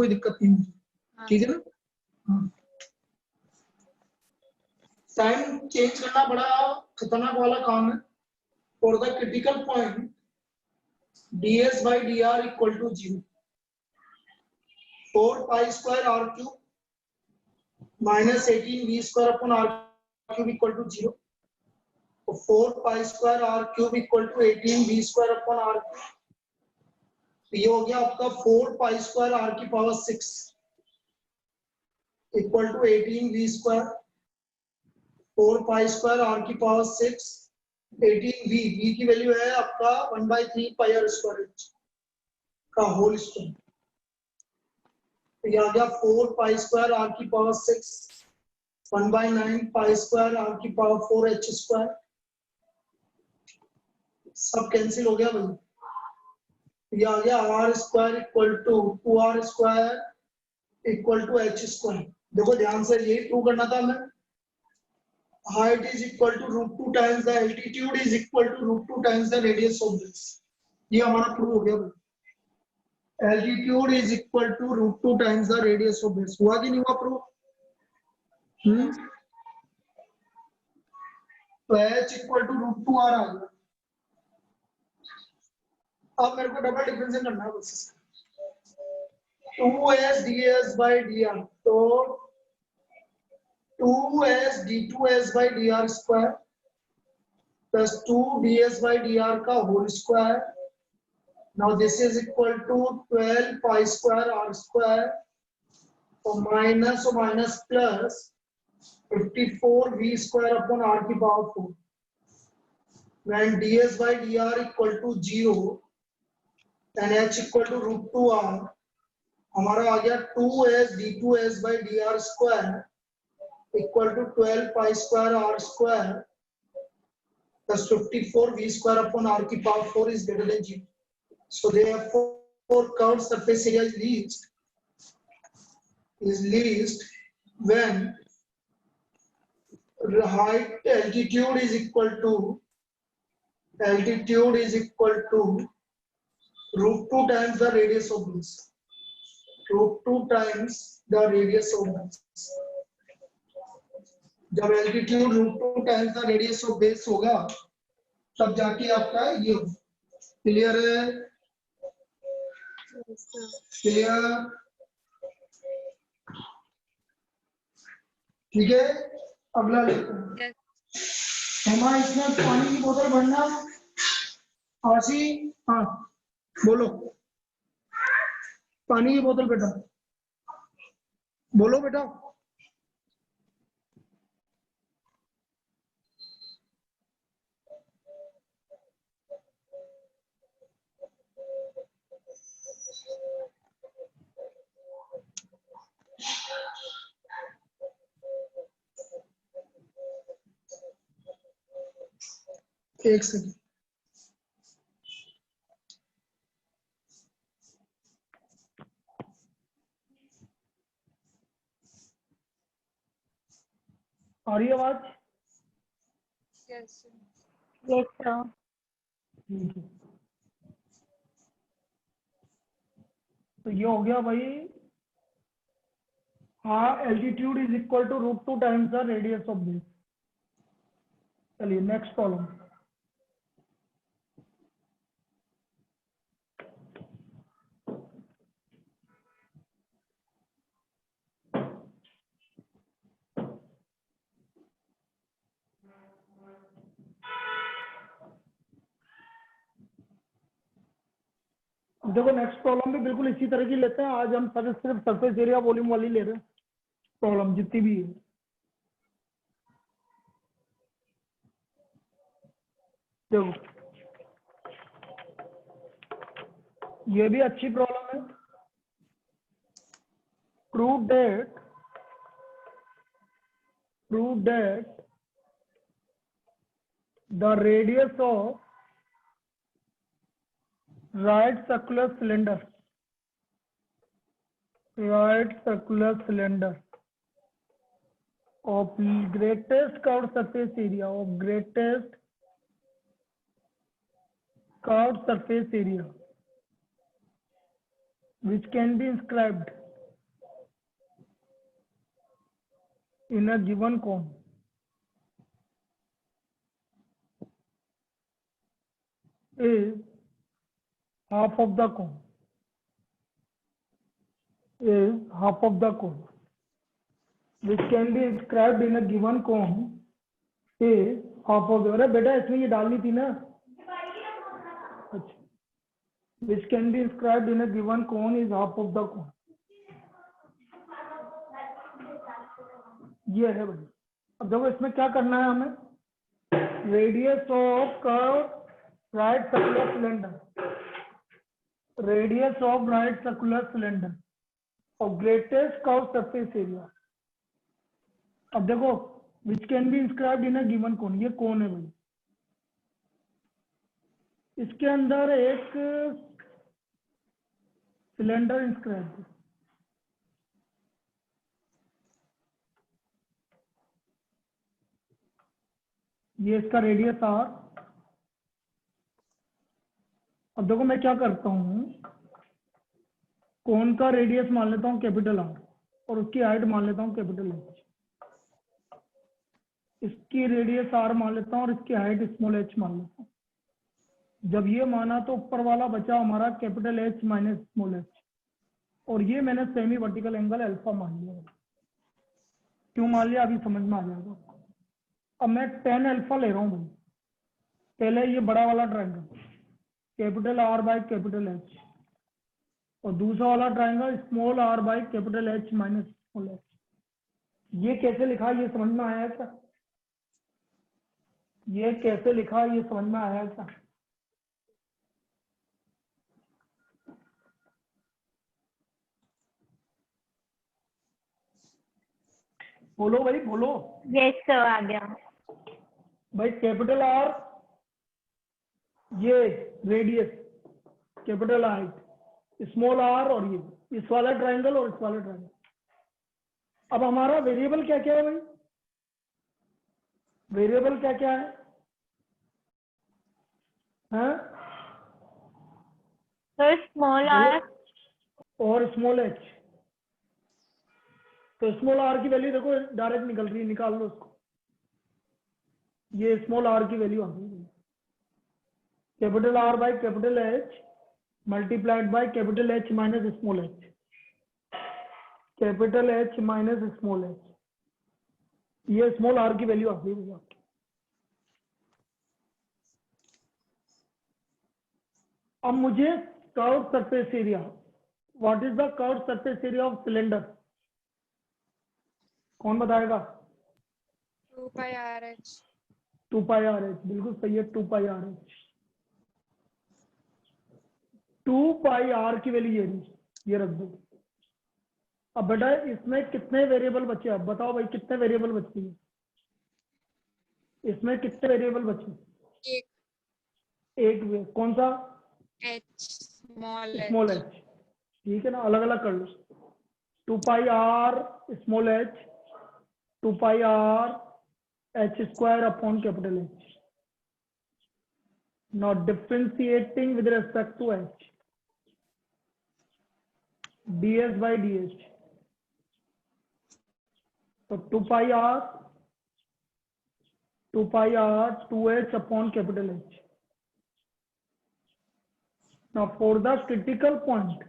कोई दिक्कत नहीं मुझे, ठीक है ना। टाइम चेंज करना बड़ा खतरनाक वाला काम है। For the critical point ds by dr equal to 0, 4 pi square r cube minus 18 v square upon r cube equal to 0. तो 4 pi square r cube equal to 18 v square upon r cube, तो ये हो गया आपका 4 pi square r की power 6 equal to 18 v square, 4 pi square r की power 6 18 v की value है आपका 1/3 pi r स्क्वायर का होल स्क्वायर, तो ये आ गया 4 pi square r की पावर 6 1/9 pi square r की पावर 4 h स्क्वायर, सब कैंसिल हो गया भाई। ये आ गया r square equal to 2r square equal to h square. देखो ध्यान से, यही प्रूव करना था हमें। height is equal to √2 times the altitude is equal to √2 times the radius of this, ये हमारा प्रूव हो गया। altitude is equal to √2 times the radius of this, हुआ कि नहीं हुआ प्रूव? तो h इक्वल टू √2 आ रहा है। अब मेरे को डबल डिफरेंशिएट करना है बस, 2s ds by dr, तो 2s d2s by dr square plus 2 ds by dr का whole square. Now this is equal to 12 pi square r square और minus plus 54 v square upon r की power 4। when ds by dr equal to 0 and h इक्वल to √2 r, हमारा आ गया 2s d2s by dr square equal to 12 pi square r square plus 54 v square upon r की power 4 is greater than 0. So therefore curved surface area is least when height altitude is equal to √2 times the radius of base, √2 times the radius of base। जब altitude √2 times the radius of base होगा तब जाके आपका ये clear है। Clear, ठीक है। अगला लेते हैं, हमारा इसमें पानी की बोतल भरना। आशी, हाँ बोलो, पानी की बोतल बेटा, बोलो बेटा। एक सेकंड, आ रही आवाज? तो ये हो गया भाई, हाँ altitude is equal to √2 times the radius of base. चलिए नेक्स्ट कॉलम, देखो नेक्स्ट प्रॉब्लम भी बिल्कुल इसी तरह की लेते हैं। आज हम सिर्फ सरफेस एरिया वॉल्यूम वाली ले रहे हैं प्रॉब्लम जितनी भी है। देखो ये भी अच्छी प्रॉब्लम है। Prove that the radius of right circular cylinder of greatest curved surface area which can be inscribed in a given cone is half of the cone, which can be inscribed in a given cone is half of the, अरे बेटा इसमें ये डालनी थी ना, अच्छा, which can be inscribed in a given cone is half of the cone, ये है भाई। अब देखो इसमें क्या करना है हमें, radius of curve right circular cylinder और ग्रेटेस्ट कर्व सरफेस एरिया। अब देखो which can be inscribed in a given cone, ये कोन है भाई, इसके अंदर एक सिलेंडर इंस्क्राइब है, ये इसका रेडियस आर। अब देखो मैं क्या करता हूँ, कोन का रेडियस मान लेता हूँ कैपिटल आर और उसकी हाइट मान लेता हूँ कैपिटल एच, इसकी रेडियस आर मान लेता हूँ और इसकी हाइट स्मॉल एच मान लेता हूँ। जब ये माना तो ऊपर वाला बचा हमारा capital H minus small H, और ये मैंने सेमी वर्टिकल एंगल अल्फा मान लिया। क्यों मान लिया अभी समझ में आ जाएगा। अब मैं tan अल्फा ले रहा हूँ भाई, पहले ये बड़ा वाला triangle capital R by capital H और दूसरा वाला triangle small R by capital H minus small H. ये कैसे लिखा ये समझ में आया क्या, ये कैसे लिखा ये समझ में आया क्या। बोलो भाई बोलो। यस सर आ गया। भाई कैपिटल आर ये radius, capital height, small R और ये इस वाला ट्रायंगल और इस वाला ट्रायंगल। अब हमारा वेरिएबल क्या क्या है भाई, वेरिएबल क्या क्या है, हाँ? सर स्मॉल आर और स्मॉल एच। तो स्मॉल आर की वैल्यू देखो डायरेक्ट निकल रही है, निकाल लो उसको, ये स्मॉल आर की वैल्यू आ गई, capital R by capital H multiplied by capital H minus small H, capital H minus small H, ये स्मॉल आर की वैल्यू आ गई भैया। अब मुझे curve surface area, what is the curve surface area of cylinder, कौन बताएगा। 2 pi R H. 2 pi R H, बिल्कुल सही है, 2 pi R H. 2 pi are की वैल्यू ये रख दो। अब बेटा इसमें कितने वेरिएबल बचे, अब बताओ भाई कितने वेरिएबल बचे हैं इसमें, कितने वेरिएबल बचे। एक कौन सा, एच स्मॉल एच, ठीक है ना, अलग अलग कर लो। 2 pi R small H, 2 pi R H square upon capital H, not differentiating with respect to H, ds by dh, तो 2 pi R 2h upon capital H. Now for the critical point,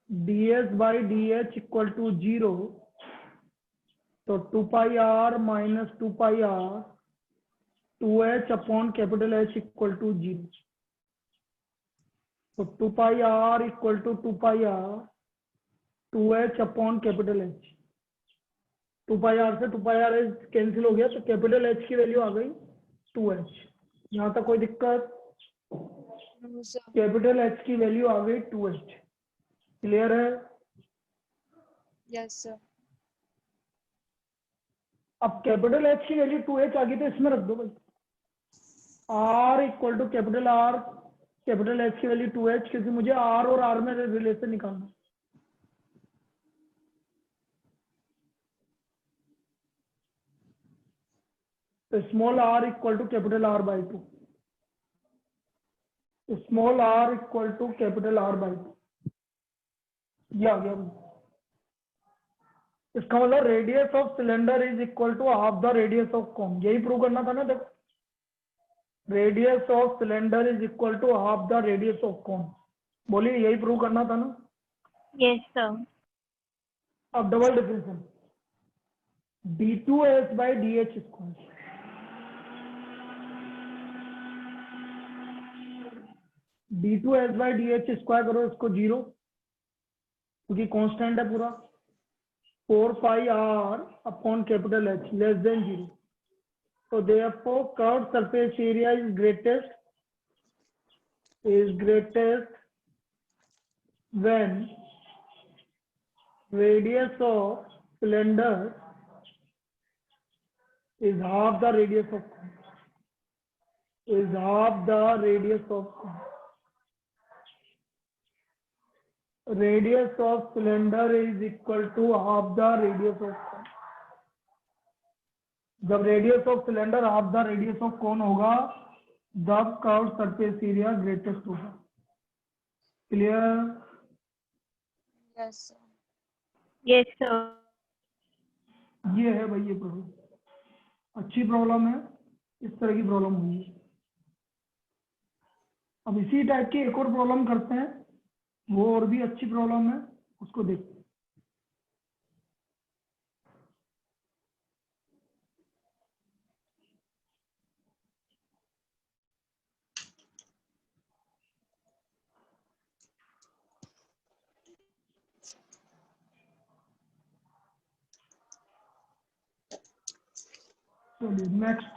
ds by dh equal to 0, तो 2 pi r minus 2 pi r 2h upon capital H equal to 0. So 2 pi r equal to 2 pi r 2h upon capital H. 2 pi r से 2 pi r cancel हो गया, तो capital H की value आ गई 2h। यहाँ तक कोई दिक्कत, कैपिटल H की वैल्यू आ गई 2h। क्लियर है? Yes sir. अब कैपिटल H की वैल्यू 2h आ गई, तो इसमें रख दो भाई, r equal to capital R, capital H की वैल्यू 2h, क्योंकि मुझे r और r में रिलेशन निकालना है। तो small r equal to capital R by 2, small r equal to capital R by 2। ये आ गया भाई। इसका मतलब radius of cylinder is equal to half the radius of cone, यही प्रूव करना था ना। देखो, radius of cylinder is equal to half the radius of cone, बोलिए यही प्रूव करना था ना। Yes, sir. अब double differential d2s by dh square, d2s by dh square करो इसको 0, क्योंकि कांस्टेंट है पूरा, 4 pi r upon capital H less than 0। So therefore curved surface area is greatest when radius of cylinder is half the radius of cone, radius of cylinder is equal to half the radius of cone। जब radius of cylinder half the radius of कौन होगा, तब curve surface area greatest होगा। Clear? Yes, sir. Yes, sir. ये है भाई, ये problem अच्छी प्रॉब्लम है, इस तरह की प्रॉब्लम हुई है। अब इसी टाइप की एक और प्रॉब्लम करते हैं, वो और भी अच्छी प्रॉब्लम है, उसको देखते हैं। चलिए next,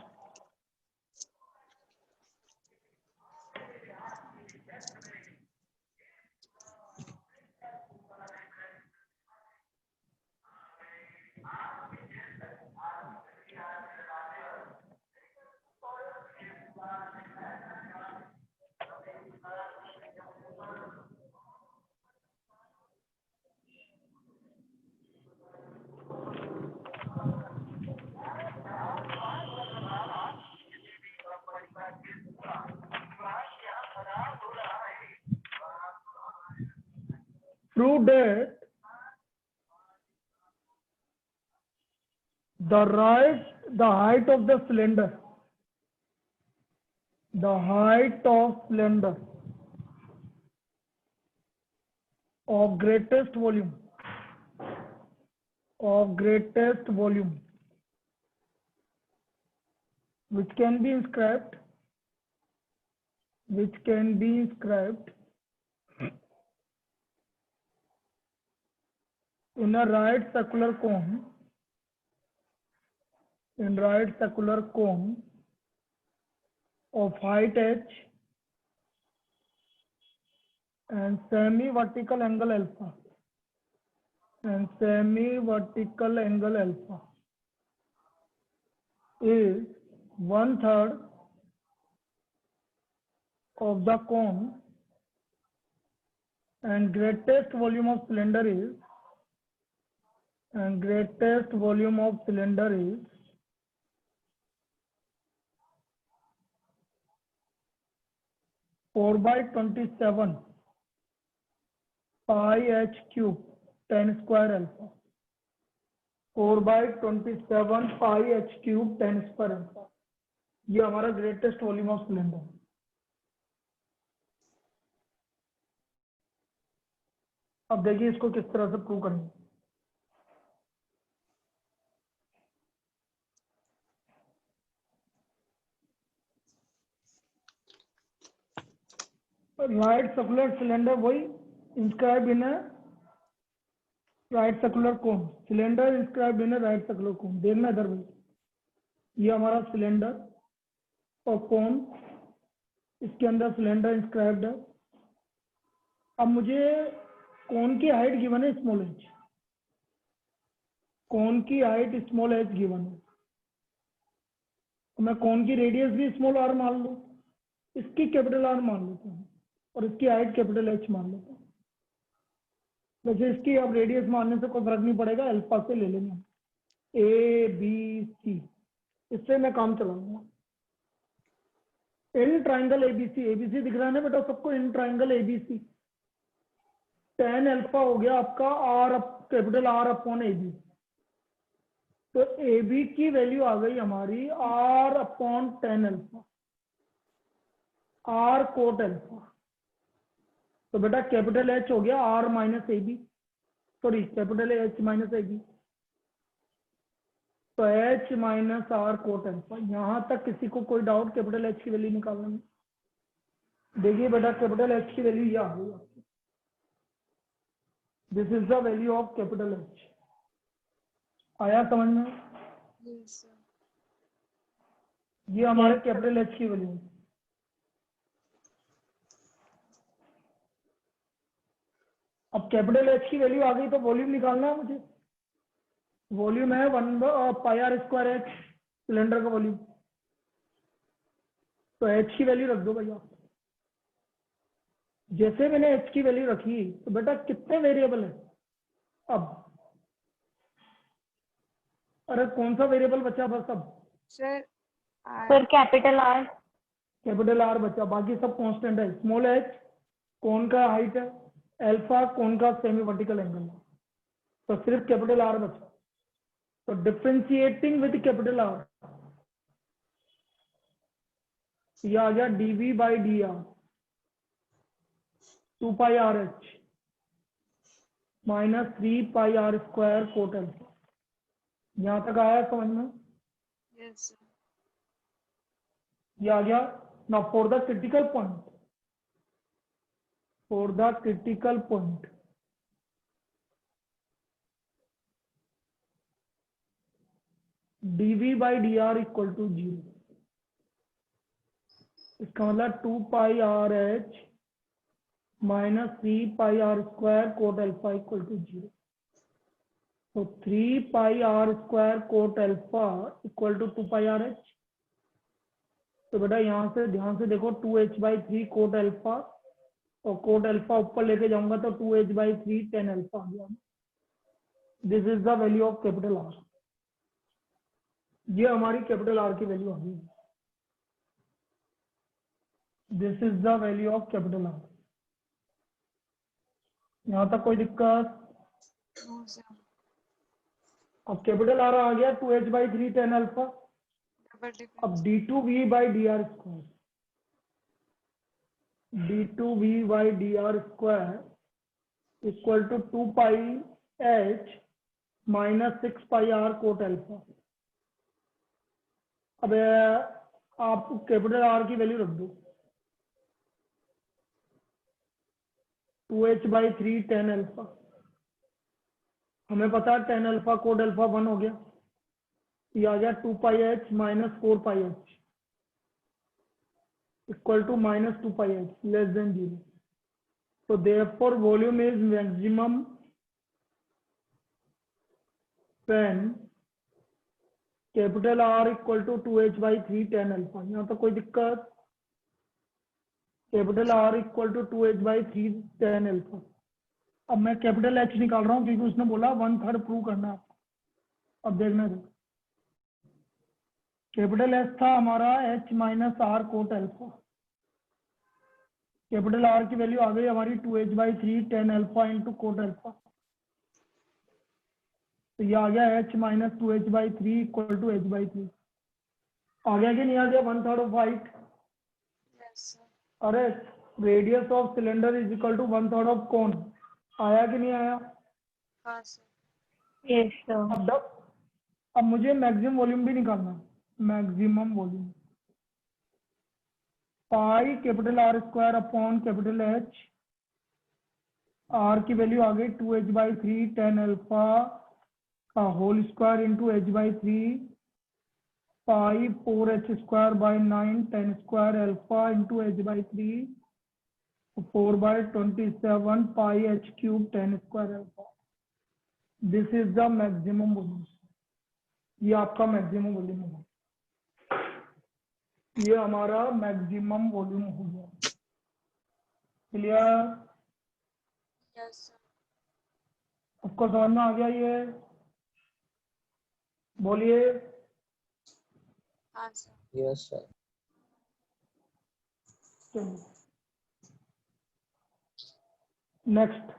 prove that the height of the cylinder, of greatest volume, which can be inscribed in a right circular cone of height h and semi-vertical angle alpha, is 1/3 of the cone and greatest volume of cylinder is 4/27 pi h cube 10 square alpha, 4/27 pi h cube 10 square alpha। ये हमारा greatest volume of cylinder. अब देखिए इसको किस तरह से prove करेंगे। Right circular cylinder वही inscribe in right circular cone, cylinder inscribe in right circular cone. देखना इधर भाई, ये हमारा सिलेंडर और कोन, इसके अंदर सिलेंडर इंस्क्राइब्ड है। अब मुझे कोन की हाइट गिवन है स्मॉल एच, कोन की हाइट स्मॉल एच गिवन है, तो मैं कोन की रेडियस भी स्मॉल आर मान लूं, इसकी कैपिटल आर मान लेता हूँ और इसकी हाइट कैपिटल एच मान लेता हूँ। वैसे इसकी अब रेडियस मानने से कोई फर्क नहीं पड़ेगा, अल्फा से ले लेंगे ए बी सी, इससे मैं काम चलाऊंगा। इन ट्राइंगल एबीसी, एबीसी दिख रहा है ना बेटा सबको, in triangle ABC tan alpha हो गया आपका R capital R upon A B. तो ए बी की वैल्यू आ गई हमारी R upon tan alpha, R cot alpha. तो बेटा कैपिटल एच हो गया R minus A B, sorry capital H minus A B. तो H minus R cot alpha. यहां तक किसी को कोई डाउट कैपिटल एच की वैल्यू निकालने में? देखिए बेटा कैपिटल एच की वैल्यू यह आ गई आपकी। This is the value of capital H. आया समझ में? Yes, sir. ये हमारे Yes, कैपिटल एच की वैल्यू है। अब कैपिटल एच की वैल्यू आ गई तो वॉल्यूम निकालना है मुझे। वॉल्यूम है 1/r² एच, सिलेंडर का वॉल्यूम। तो एच की वैल्यू रख दो भैया। जैसे मैंने एच की वैल्यू रखी तो बेटा कितने वेरिएबल है अब? अरे कौन सा वेरिएबल बचा बस अब? Sir, sir, capital R. Capital R बचा, बाकी सब कांस्टेंट है। स्मॉल एच कोन का हाइट है, अल्फा कोन का सेमी वर्टिकल एंगल है, तो सिर्फ कैपिटल आर बचा। तो डिफरेंशिएटिंग विद कैपिटल आर ये आ गया dv by D are 2πrh minus 3πr² cot alpha. यहां तक आया समझ में? yes, sir. ये आ गया। Now for the critical point, for the critical point dv by D R equal to 0। इसका मतलब 2πrh minus 3πr² cot alpha equal to 0। तो 3πr² cot alpha equal to 2πrh। तो बेटा यहां से ध्यान से देखो 2h/3 कोट अल्फा, और कोट अल्फा ऊपर लेके जाऊंगा तो 2h/3 टेन अल्फा आ गया। This is the value of capital R. ये हमारी कैपिटल आर की वैल्यू आ गई। This is the value of capital R. यहां तक कोई दिक्कत? No, sir. अब कैपिटल आर आ गया 2h/3 टेन अल्फा। Double अब difference. d2v by D R square, d2v by D R square equal to 2πh minus 6πr coat alpha. अब आप कैपिटल आर की वैल्यू रख दो 2h/3 टेन अल्फा। हमें पता है टेन अल्फा कोट अल्फा 1 हो गया। ये आ गया 2πh minus 4πh equal to minus 2πh less than 0। तो therefore volume is maximum when capital R equal to 2h/3 tan alpha. यहाँ तो कोई दिक्कत? Capital R equal to 2h/3 tan alpha. अब मैं कैपिटल एच निकाल रहा हूँ क्योंकि उसने बोला 1/3 प्रूव करना है आपको। अब देखना है, कैपिटल एच था हमारा h minus R cot alpha. Capital R की वैल्यू आ गई हमारी 2h/3 tan alpha into cot alpha. तो ये आ गया h minus 2h/3 equal to h/3। आ गया कि नहीं आ गया? 1/3 ऑफ हाइट। Yes, sir. अरे radius of cylinder is equal to 1/3 of cone. आया कि नहीं आया? हाँ, sir. Yes, sir. अब मुझे मैक्सिमम वॉल्यूम भी निकालना है। Maximum volume pi capital R square upon capital H. R की वैल्यू आ गई 2h/3 टेन अल्फा का whole square into h/3 pi 4h² बाई 9 tan square alpha into h/3 4/27 pi h³ tan square alpha. This is the maximum volume. ये आपका maximum volume होगा। ये हमारा मैक्सिमम वॉल्यूम हो गया। क्लियर? Yes, sir. आपको समझ में आ गया? ये बोलिए। हाँ, sir. Yes, sir. चलिए नेक्स्ट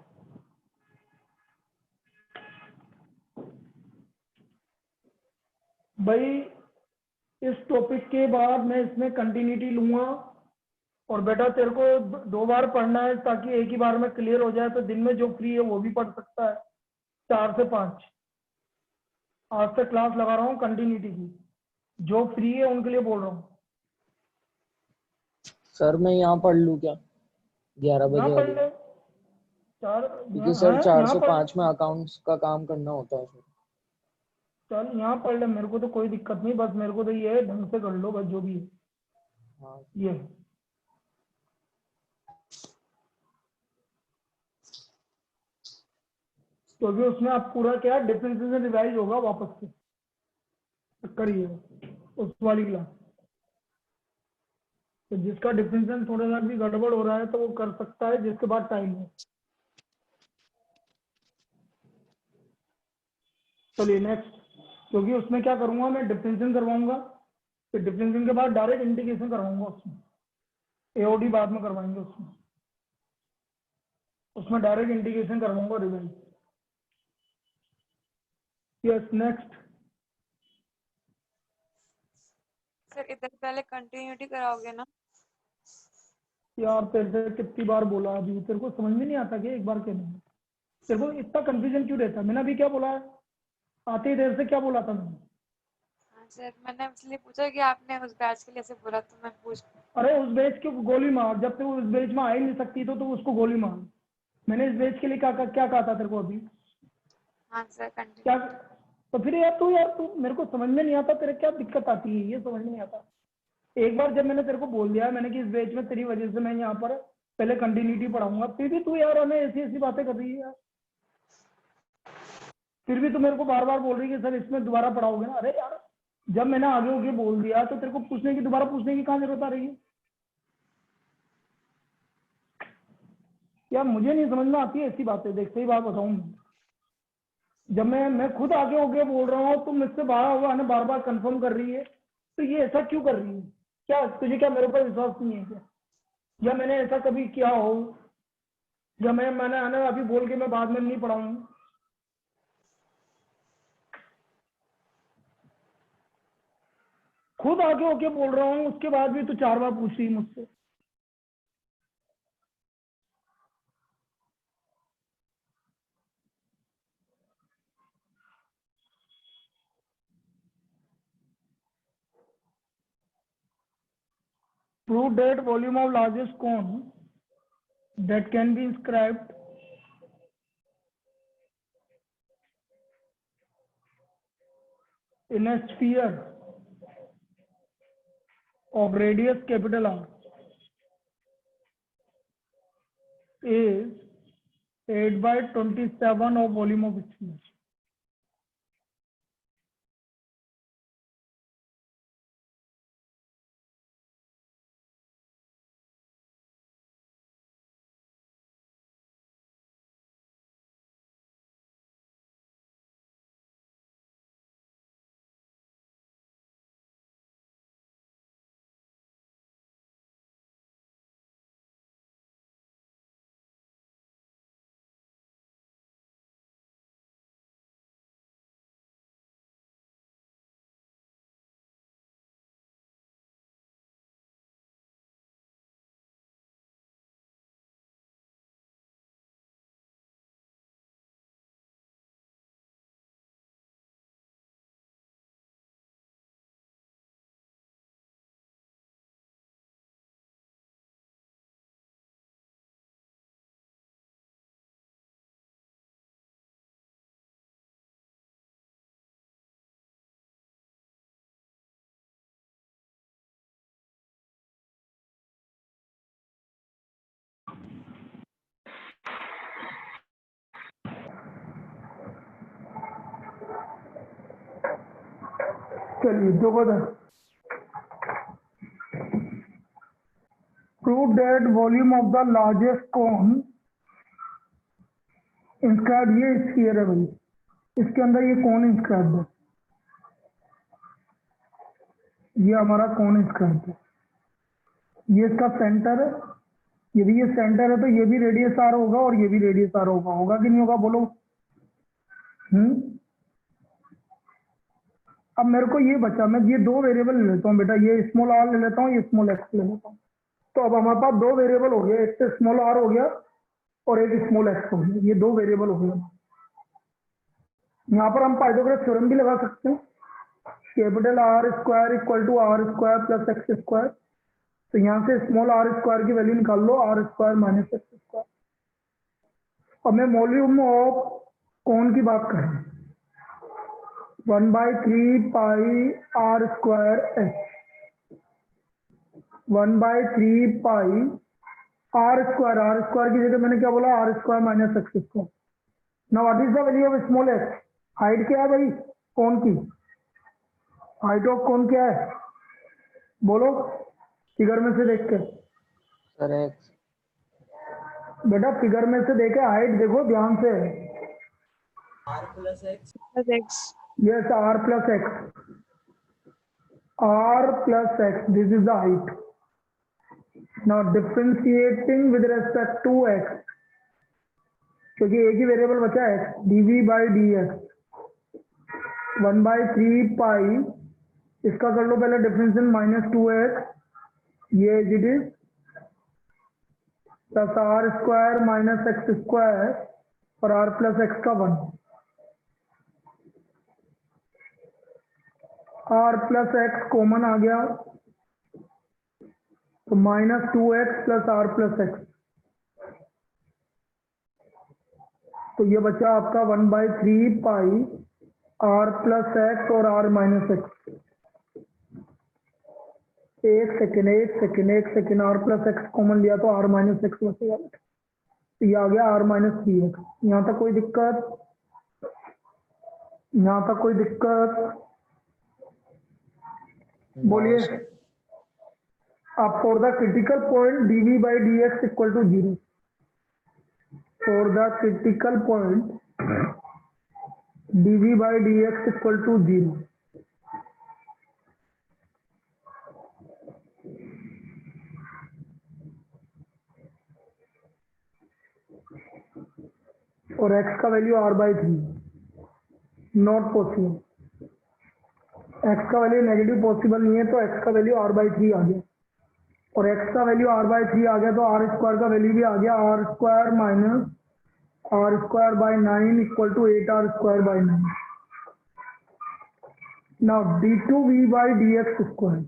भाई इस टॉपिक के बाद मैं इसमें कंटिन्यूटी लूंगा, और बेटा तेरे को 2 बार पढ़ना है ताकि एक ही बार में क्लियर हो जाए। तो दिन में जो फ्री है वो भी पढ़ सकता है, 4 से 5। आज से क्लास लगा रहा हूँ कंटिन्यूटी की, जो फ्री है उनके लिए बोल रहा हूँ। सर मैं यहाँ पढ़ लूँ क्या 11 यहाँ बजे पढ़ वाली? ले, 4 क्योंकि सर 4 यहाँ से पढ़, 5 में अकाउंट्स का काम करना होता है सर। चल यहाँ पढ़ ले, मेरे को तो कोई दिक्कत नहीं, बस मेरे को तो ये है ढंग से कर लो बस, जो भी है हाँ ये। तो अभी उसमें आप पूरा क्या डिफरेंशिएशन रिवाइज होगा वापस से करिए उस वाली क्लास। तो जिसका डिफरेंशिएशन थोड़ा सा भी गड़बड़ हो रहा है तो वो कर सकता है, जिसके बाद टाइम है। चलिए नेक्स्ट, क्योंकि उसमें क्या करूंगा मैं, डिफरेंशिएशन करवाऊंगा, फिर डिफरेंशिएशन के बाद डायरेक्ट इंटीग्रेशन करवाऊंगा उसमें, एओडी बाद में करवाएंगे उसमें डायरेक्ट इंटीग्रेशन करवाऊंगा रिवाइज। Yes next. सर इधर पहले कंटिन्यूटी कराओगे ना? यार तेरे से कितनी बार बोला, अभी तेरे को समझ में नहीं आता कि एक बार कहने में तेरे को इतना कंफ्यूजन क्यों रहता है? मैंने अभी क्या बोला है, आते ही देर से क्या बोला था मैंने? हाँ सर, मैंने इसलिए पूछा कि आपने उस बैच के लिए ऐसे बोला तो मैं पूछ। अरे उस बेच के गोली मार, जब तक उस बेच में आ ही नहीं सकती तो उसको गोली मार। मैंने इस बेच के लिए क्या कहा था तेरे को अभी? हाँ सर कंटिन्यू। क्या? तो फिर यार तू मेरे को समझ में नहीं आता, तेरे क्या दिक्कत आती है ये समझ में नहीं आता। एक बार जब मैंने तेरे को बोल दिया मैंने कि इस बेच में तेरी वजह से मैं यहाँ पर पहले कंटिन्यूटी पढ़ाऊंगा, फिर भी तू यार हमें ऐसी ऐसी बातें कर रही है यार। फिर भी तू मेरे को बार बार बोल रही है कि सर इसमें दोबारा पढ़ाओगे ना। अरे यार जब मैंने आगे होके बोल दिया तो तेरे को दोबारा पूछने की कहाँ जरूरत आ रही है? यार मुझे नहीं समझ में आती है ऐसी बातें। देख सही बात बताऊं, जब मैं खुद आगे होके बोल रहा हूँ तुम मुझसे बार बार कंफर्म कर रही है, तो ये ऐसा क्यों कर रही है? क्या तुझे क्या मेरे ऊपर विश्वास नहीं है क्या? या मैंने ऐसा कभी किया हो, या मैंने अभी बोल के मैं बाद में नहीं पढ़ाऊंगा? खुद आगे होके बोल रहा हूँ उसके बाद भी तू 4 बार पूछ रही है मुझसे। Prove that volume of largest cone that can be inscribed in a sphere of radius capital R is 8/27 of volume of sphere. चलिए दो बता, prove that volume of the largest cone inscribed, ये स्फीयर है भाई, इसके अंदर ये कौन इंस्क्राइब है, ये हमारा कौन इंस्क्राइब है, ये इसका सेंटर है। यदि ये सेंटर है तो ये भी रेडियस आर होगा और ये भी रेडियस आर होगा कि नहीं होगा बोलो? अब मेरे को ये बचा, मैं ये दो वेरिएबल ले लेता हूँ बेटा, ये स्मॉल आर ले लेता हूँ, ये स्मॉल एक्स ले लेता हूँ। तो अब हमारे पास दो वेरिएबल हो गया, एक तो स्मॉल आर हो गया और एक स्मॉल एक्स हो गया, ये दो वेरिएबल हो गया। यहाँ पर हम पाइथागोरस थ्योरम भी लगा सकते हैं, capital R square equal to R square plus X square. तो यहाँ से स्मॉल आर स्क्वायर की वैल्यू निकाल लो, R square minus X square. अब मैं वॉल्यूम ऑफ कोन की बात करें, 1/3 pi R square H, 1/3 pi R square की जगह मैंने क्या बोला, R square minus X square. Now what is the value of small X? Height क्या है भाई कोन की? हाइट ऑफ कोन क्या है बोलो फिगर में से देख के। Sir x. बेटा फिगर में से देखे हाइट देखो ध्यान से। बस X. Yes R plus X, R plus X, this is the height. Now differentiating with respect to X, क्योंकि एक ही वेरिएबल बचा है X, D V by D X 1/3 pi, इसका कर लो पहले डिफरेंशियल -2x, ये as it is, plus R square minus X square और आर प्लस एक्स का 1, आर प्लस एक्स कॉमन आ गया तो -2x plus are plus x, तो ये बचा आपका 1/3 पाई आर प्लस एक्स और आर माइनस एक्स। एक second, R plus X common लिया तो आर माइनस एक्स बचेगा। तो ये आ गया आर माइनस 3x। यहाँ तक कोई दिक्कत? यहाँ तक कोई दिक्कत? बोलिए। अब for the critical point dv by D X equal to 0, for the critical point dv by D X equal to 0, और x का value r/3, not possible. x का वैल्यू नेगेटिव पॉसिबल नहीं है, तो x का वैल्यू r/3 आ गया, और x का वैल्यू r/3 आ गया तो आर स्क्वायर का वैल्यू भी आ गया, R square minus R square by 9 equal to 8r square by 9। Now d2v by D X square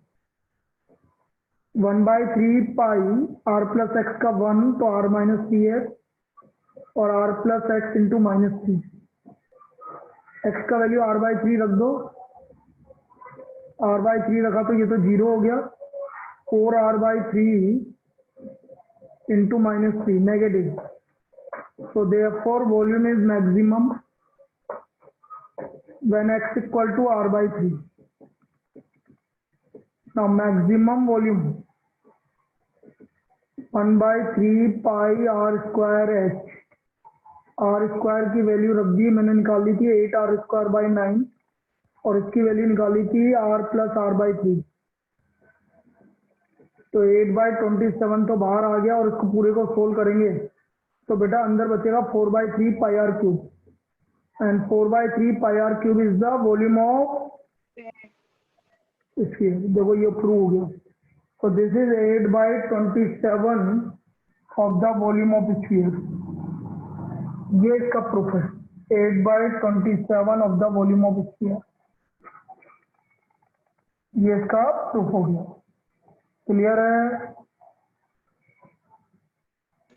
1/3 pi R plus X का 1 तो r माइनस 3x और r प्लस एक्स इंटू -3, x का वैल्यू r/3 रख दो, r/3 रखा तो ये तो 0 हो गया, 4r/3 into -3 negative, so therefore volume is maximum when x equal to r/3. now maximum volume 1/3 pi r square h, R square की वैल्यू रख दी मैंने, निकाली थी 8r स्क्वायर बाई 9 और इसकी वैल्यू निकाली थी r प्लस r/3, तो 8/27 तो बाहर आ गया और इसको पूरे को सोल्व करेंगे तो बेटा अंदर बचेगा 4/3 पाई r cube, and 4/3 pi r cube is the volume of इसकी, देखो ये प्रूव हो गया। तो this is 8/27 of the volume of sphere, ये इसका प्रूफ है, 8/27 of the volume of sphere, ये इसका प्रूफ हो गया। क्लियर है?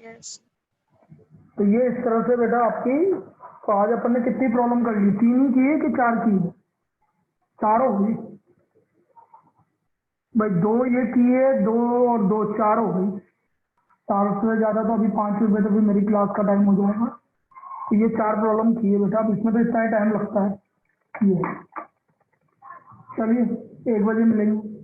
यस। तो ये इस तरह से बेटा आपकी, तो आज अपन ने कितनी प्रॉब्लम कर ली, 3 ही की है कि 4 की है? 4 हो गई भाई, 2 ये की है, 2 और 2 4 हो गई, 4 से ज्यादा तो अभी 5 रुपये तो भी मेरी क्लास का टाइम हो जाएगा। तो ये 4 प्रॉब्लम की है बेटा, अब इसमें तो इतना ही टाइम लगता है। ये चलिए 1 बजे मिलेंगे।